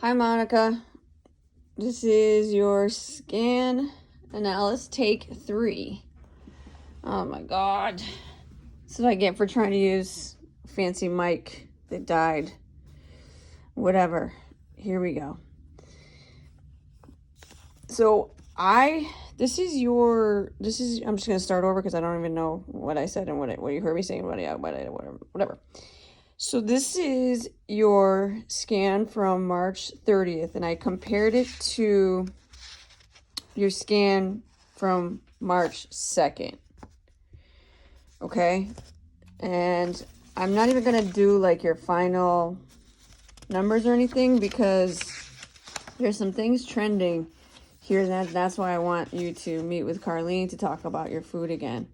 Hi, Monica. This is your scan analysis take 3. Oh my God. This is what I get for trying to use a fancy mic that died. Whatever. Here we go. So I'm just going to start over because I don't even know what I said and what you heard me saying, whatever. So this is your scan from March 30th, and I compared it to your scan from March 2nd. Okay? And I'm not even going to do like your final numbers or anything because there's some things trending here. That's why I want you to meet with Carlene to talk about your food again.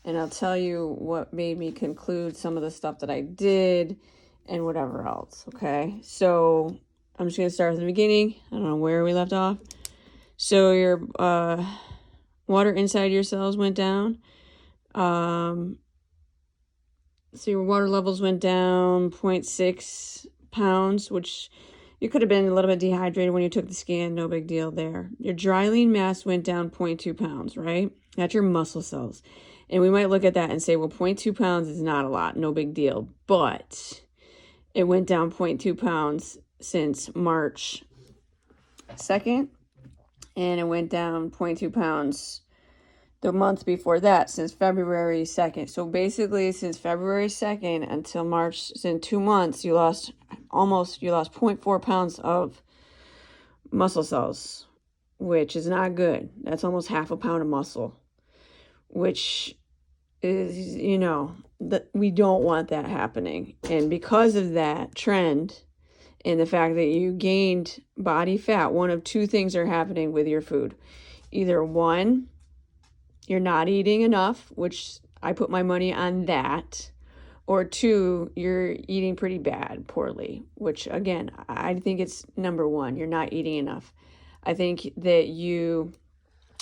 And I'll tell you what made me conclude some of the stuff that I did and whatever else. Okay? So I'm just going to start from the beginning. I don't know where we left off. So your water inside your cells went down. So your water levels went down 0.6 pounds, which you could have been a little bit dehydrated when you took the scan. No big deal there. Your dry lean mass went down 0.2 pounds, right? That's your muscle cells. And we might look at that and say, well, 0.2 pounds is not a lot. No big deal. But it went down 0.2 pounds since March 2nd. And it went down 0.2 pounds the month before that, since February 2nd. So basically, since February 2nd until March, in 2 months, you lost 0.4 pounds of muscle cells, which is not good. That's almost half a pound of muscle, which is, that we don't want that happening. And because of that trend and the fact that you gained body fat, one of two things are happening with your food. Either one, you're not eating enough, which I put my money on that, or two, you're eating pretty bad, poorly, which again, I think it's number one, you're not eating enough. I think that you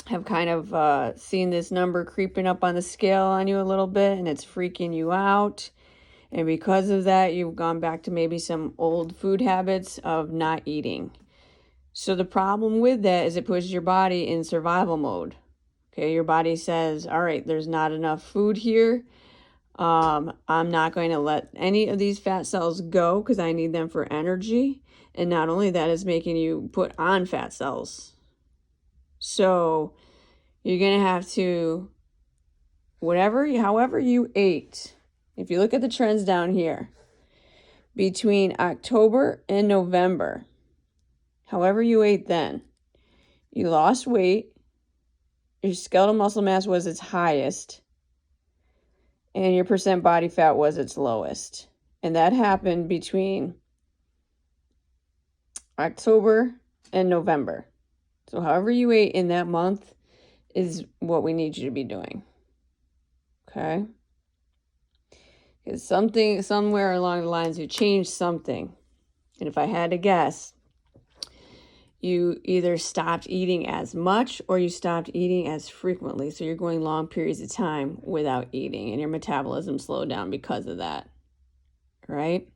have kind of seen this number creeping up on the scale on you a little bit, and it's freaking you out. And because of that, you've gone back to maybe some old food habits of not eating. So the problem with that is it puts your body in survival mode. Okay, your body says, all right, there's not enough food here. I'm not going to let any of these fat cells go because I need them for energy. And not only that, is making you put on fat cells. So you're going to have to, however you ate, if you look at the trends down here, between October and November, however you ate then, you lost weight, your skeletal muscle mass was its highest, and your percent body fat was its lowest. And that happened between October and November. So however you ate in that month is what we need you to be doing. Okay? Because somewhere along the lines, you changed something. And if I had to guess, you either stopped eating as much or you stopped eating as frequently. So you're going long periods of time without eating, and your metabolism slowed down because of that. Right?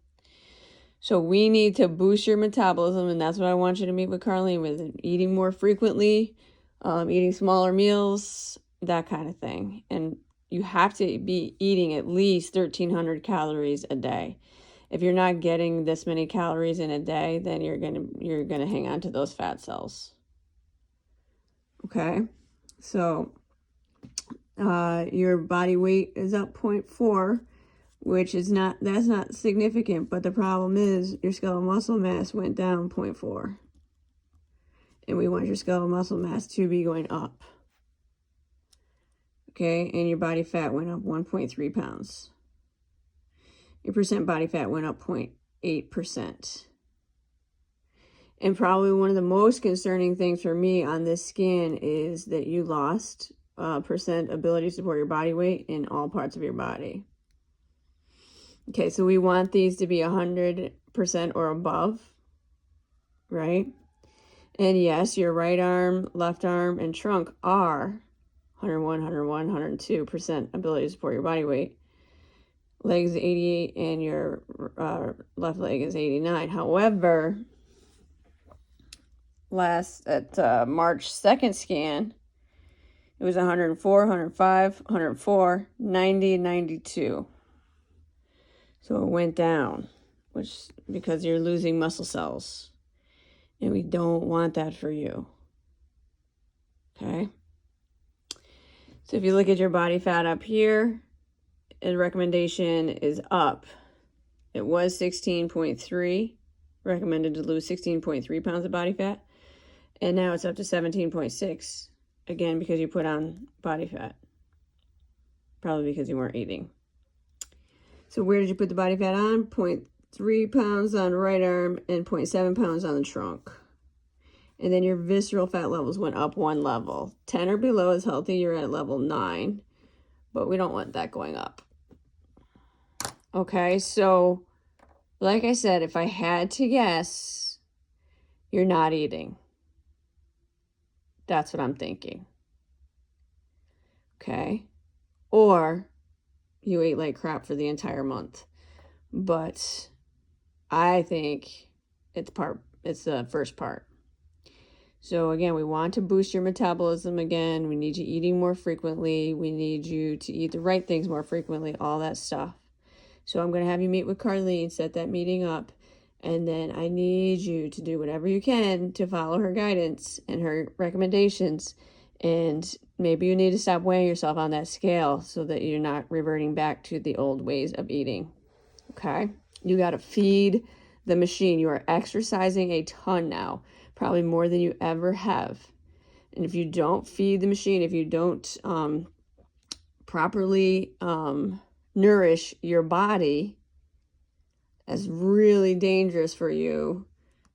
So we need to boost your metabolism, and that's what I want you to meet with Carlene with. Eating more frequently, eating smaller meals, that kind of thing. And you have to be eating at least 1,300 calories a day. If you're not getting this many calories in a day, then you're gonna hang on to those fat cells. Okay, so your body weight is up 0.4, which is that's not significant. But the problem is your skeletal muscle mass went down 0.4, and we want your skeletal muscle mass to be going up. Okay, and your body fat went up 1.3 pounds. Your percent body fat went up 0.8%. And probably one of the most concerning things for me on this scan is that you lost percent ability to support your body weight in all parts of your body. Okay, so we want these to be 100% or above, right? And yes, your right arm, left arm, and trunk are 101, 102% ability to support your body weight. Legs 88 and your left leg is 89. However, March 2nd scan, it was 104, 105, 104, 90, 92. So it went down, which because you're losing muscle cells. And we don't want that for you. Okay? So if you look at your body fat up here, the recommendation is up. It was 16.3, recommended to lose 16.3 pounds of body fat. And now it's up to 17.6, again, because you put on body fat. Probably because you weren't eating. So where did you put the body fat on? 0.3 pounds on the right arm and 0.7 pounds on the trunk. And then your visceral fat levels went up 1 level. 10 or below is healthy. You're at level 9. But we don't want that going up. Okay, so like I said, if I had to guess, you're not eating. That's what I'm thinking. Okay? Or you ate like crap for the entire month. But I think it's the first part. So again, we want to boost your metabolism again. We need you eating more frequently. We need you to eat the right things more frequently, all that stuff. So I'm going to have you meet with Carlene, set that meeting up, and then I need you to do whatever you can to follow her guidance and her recommendations. And maybe you need to stop weighing yourself on that scale so that you're not reverting back to the old ways of eating. Okay? You got to feed the machine. You are exercising a ton now, probably more than you ever have. And if you don't feed the machine, if you don't properly nourish your body, that's really dangerous for you,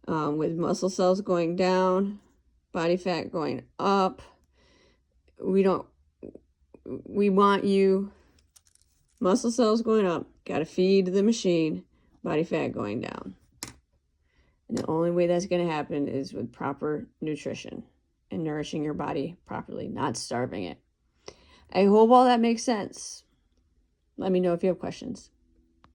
with muscle cells going down, body fat going up. We want you, muscle cells going up, got to feed the machine, body fat going down. And the only way that's going to happen is with proper nutrition and nourishing your body properly, not starving it. I hope all that makes sense. Let me know if you have questions.